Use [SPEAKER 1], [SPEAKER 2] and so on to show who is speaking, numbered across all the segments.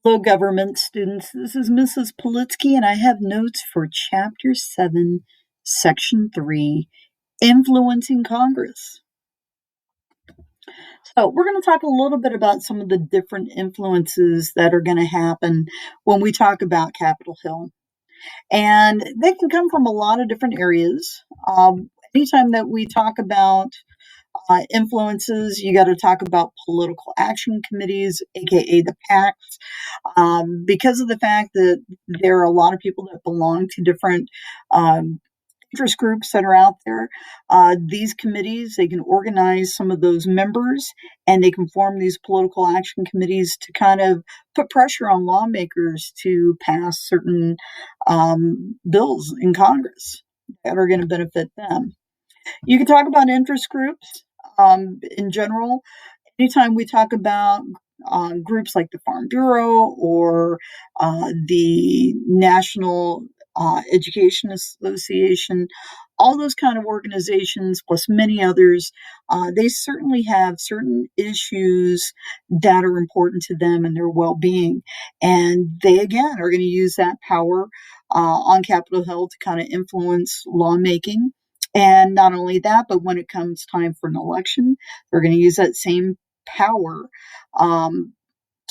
[SPEAKER 1] Hello, government students. This is Mrs. Politsky, and I have notes for Chapter 7, Section 3, Influencing Congress. So, we're going to talk a little bit about some of the different influences that are going to happen when we talk about Capitol Hill. And they can come from a lot of different areas. Anytime that we talk about influences, you got to talk about political action committees, aka the PACs, because of the fact that there are a lot of people that belong to different um, interest groups that are out there. These committees, they can organize some of those members and they can form these political action committees to kind of put pressure on lawmakers to pass certain bills in Congress that are going to benefit them. You can talk about interest groups in general. Anytime we talk about groups like the Farm Bureau or the National Education Association, all those kind of organizations, plus many others, they certainly have certain issues that are important to them and their well being. And they, again, are going to use that power on Capitol Hill to kind of influence lawmaking. And not only that, but when it comes time for an election, they're going to use that same power um,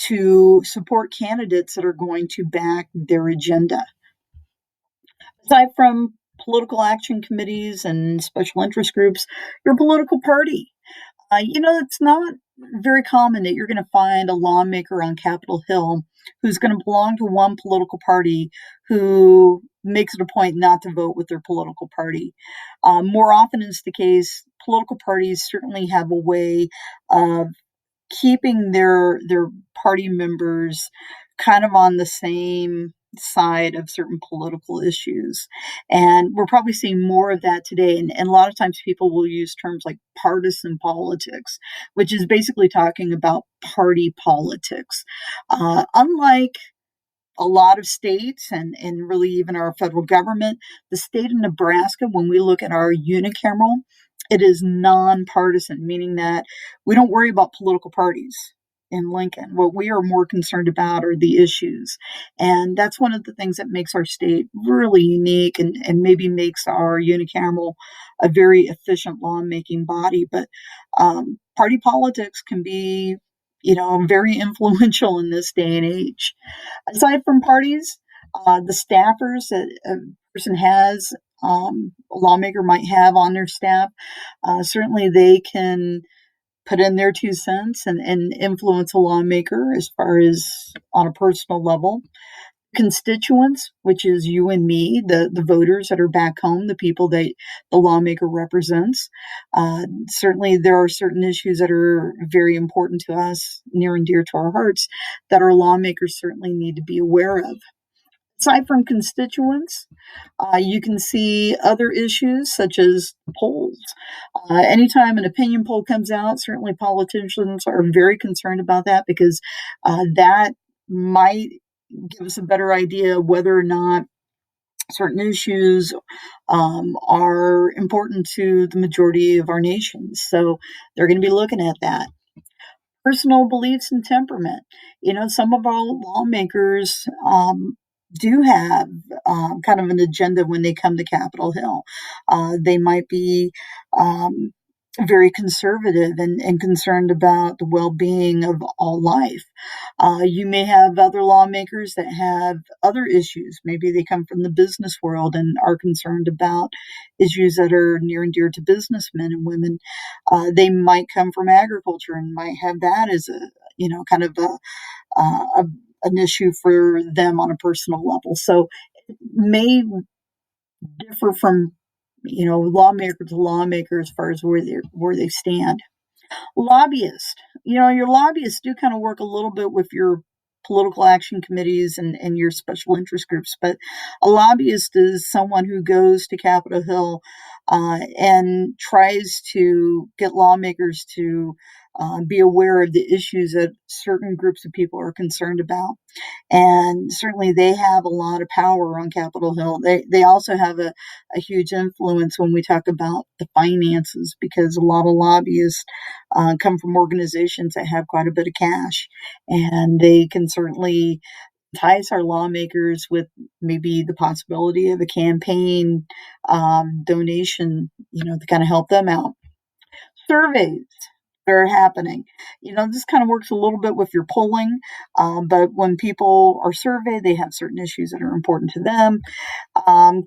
[SPEAKER 1] to support candidates that are going to back their agenda. Aside from political action committees and special interest groups, your political party. It's not very common that you're going to find a lawmaker on Capitol Hill who's going to belong to one political party who makes it a point not to vote with their political party. More often is the case, political parties certainly have a way of keeping their party members kind of on the same side of certain political issues. And we're probably seeing more of that today. And a lot of times people will use terms like partisan politics, which is basically talking about party politics. Unlike a lot of states and really even our federal government, the state of Nebraska, when we look at our unicameral, it is nonpartisan, meaning that we don't worry about political parties in Lincoln. What we are more concerned about are the issues. And that's one of the things that makes our state really unique and maybe makes our unicameral a very efficient lawmaking body. But party politics can be, very influential in this day and age. Aside from parties, the staffers that a person has, a lawmaker might have on their staff, certainly they can put in their 2 cents and influence a lawmaker as far as on a personal level. Constituents, which is you and me, the voters that are back home, the people that the lawmaker represents. Certainly, there are certain issues that are very important to us, near and dear to our hearts, that our lawmakers certainly need to be aware of. Aside from constituents, you can see other issues such as polls. Anytime an opinion poll comes out, certainly politicians are very concerned about that because that might give us a better idea whether or not certain issues are important to the majority of our nation. So they're going to be looking at that. Personal beliefs and temperament. Some of our lawmakers do have kind of an agenda when they come to Capitol Hill. They might be very conservative and concerned about the well being of all life. You may have other lawmakers that have other issues. Maybe they come from the business world and are concerned about issues that are near and dear to businessmen and women. They might come from agriculture and might have that as a, kind of a an issue for them on a personal level. So it may differ from, lawmaker to lawmaker as far as where they stand. Lobbyists. Your lobbyists do kind of work a little bit with your political action committees and your special interest groups, but a lobbyist is someone who goes to Capitol Hill and tries to get lawmakers to be aware of the issues that certain groups of people are concerned about. And certainly they have a lot of power on Capitol Hill. They also have a huge influence when we talk about the finances, because a lot of lobbyists come from organizations that have quite a bit of cash, and they can certainly ties our lawmakers with maybe the possibility of a campaign donation, to kind of help them out. Surveys that are happening. This kind of works a little bit with your polling, but when people are surveyed, they have certain issues that are important to them.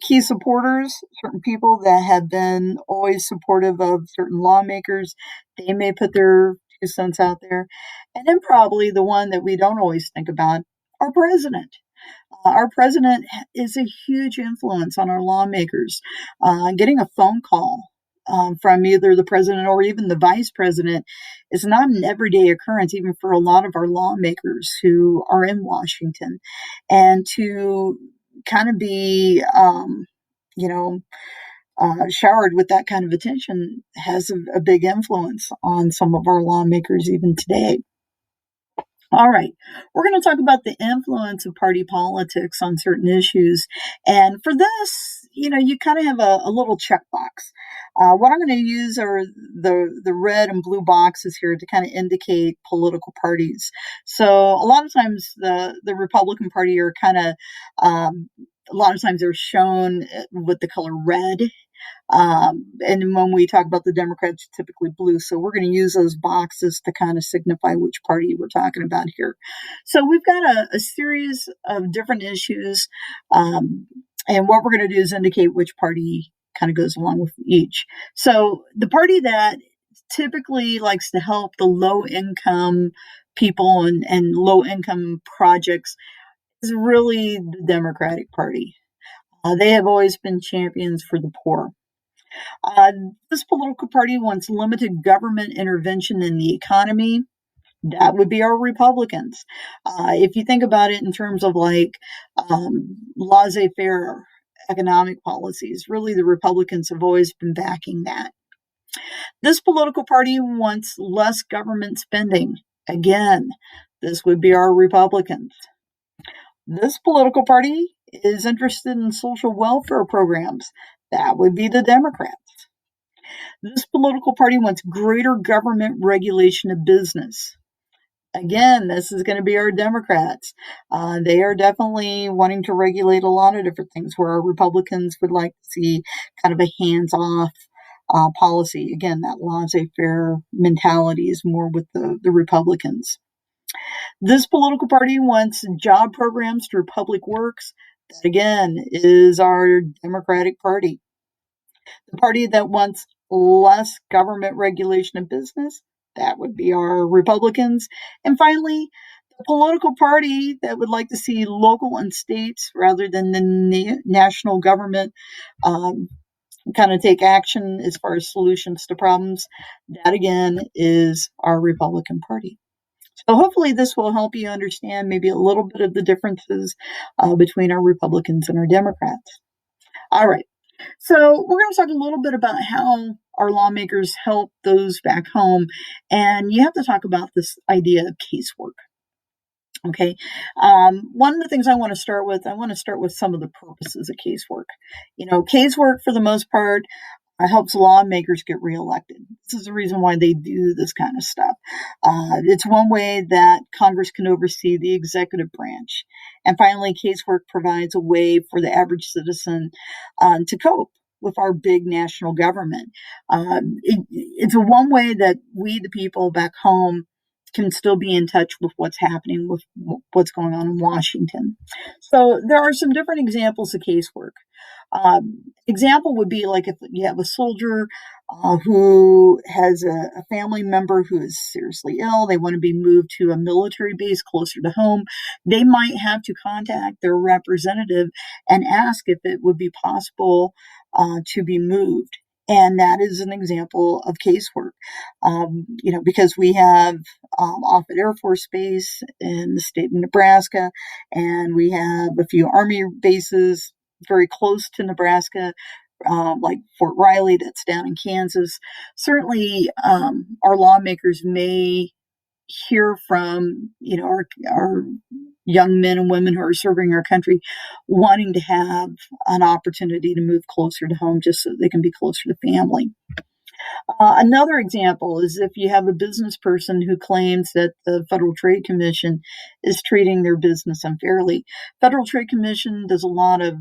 [SPEAKER 1] Key supporters, certain people that have been always supportive of certain lawmakers, they may put their 2 cents out there. And then probably the one that we don't always think about, our president. Our president is a huge influence on our lawmakers. Getting a phone call from either the president or even the vice president is not an everyday occurrence, even for a lot of our lawmakers who are in Washington. And to kind of be, you know, showered with that kind of attention has a big influence on some of our lawmakers even today. All right, we're going to talk about the influence of party politics on certain issues. And for this, you kind of have a little checkbox. What I'm going to use are the red and blue boxes here to kind of indicate political parties. So a lot of times the Republican Party are kind of, a lot of times they're shown with the color red. And when we talk about the Democrats, typically blue. So we're going to use those boxes to kind of signify which party we're talking about here. So we've got a series of different issues. And what we're going to do is indicate which party kind of goes along with each. So the party that typically likes to help the low income people and low income projects is really the Democratic Party. They have always been champions for the poor. This political party wants limited government intervention in the economy. That would be our Republicans. If you think about it in terms of like laissez faire economic policies, really the Republicans have always been backing that. This political party wants less government spending. Again, this would be our Republicans. This political party is interested in social welfare programs. That would be the Democrats. This political party wants greater government regulation of business. Again, this is going to be our Democrats. They are definitely wanting to regulate a lot of different things, where our Republicans would like to see kind of a hands-off policy. Again, that laissez-faire mentality is more with the Republicans. This political party wants job programs through public works. That, again, is our Democratic Party. The party that wants less government regulation of business, that would be our Republicans. And finally, the political party that would like to see local and states rather than the national government kind of take action as far as solutions to problems, that again is our Republican Party. So hopefully this will help you understand maybe a little bit of the differences between our Republicans and our Democrats. All right. So we're going to talk a little bit about how our lawmakers help those back home. And you have to talk about this idea of casework. Okay. One of the things I want to start with some of the purposes of casework. Casework for the most part helps lawmakers get reelected. This is the reason why they do this kind of stuff. It's one way that Congress can oversee the executive branch. And finally, casework provides a way for the average citizen to cope with our big national government. It's a one way that we, the people back home, can still be in touch with what's happening with what's going on in Washington. So there are some different examples of casework. Example would be like if you have a soldier who has a family member who is seriously ill, they want to be moved to a military base closer to home. They might have to contact their representative and ask if it would be possible to be moved. And that is an example of casework, because we have Offutt Air Force Base in the state of Nebraska, and we have a few Army bases very close to Nebraska, like Fort Riley, that's down in Kansas. Certainly, our lawmakers may hear from our young men and women who are serving our country, wanting to have an opportunity to move closer to home, just so they can be closer to family. Another example is if you have a business person who claims that the Federal Trade Commission is treating their business unfairly. Federal Trade Commission does a lot of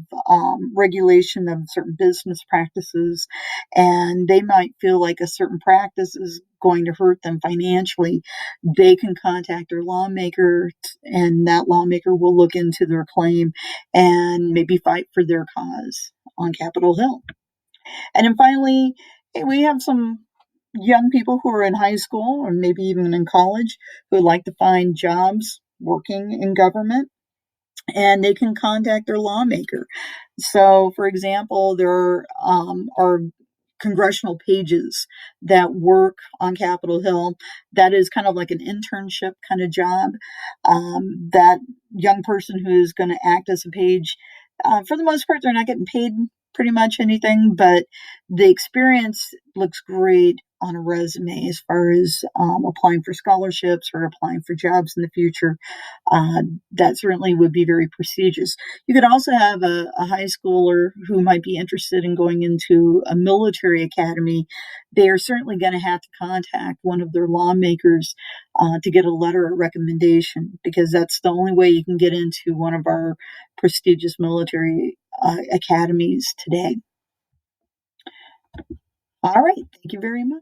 [SPEAKER 1] regulation of certain business practices, and they might feel like a certain practice is going to hurt them financially. They can contact their lawmaker, and that lawmaker will look into their claim and maybe fight for their cause on Capitol Hill. And then finally, we have some young people who are in high school or maybe even in college who would like to find jobs working in government, and they can contact their lawmaker. So, for example, there are congressional pages that work on Capitol Hill. That is kind of like an internship kind of job. That young person who is going to act as a page, for the most part, they're not getting paid pretty much anything, but the experience looks great on a resume as far as applying for scholarships or applying for jobs in the future. That certainly would be very prestigious. You could also have a high schooler who might be interested in going into a military academy. They are certainly going to have to contact one of their lawmakers to get a letter of recommendation, because that's the only way you can get into one of our prestigious military academies today. All right. Thank you very much.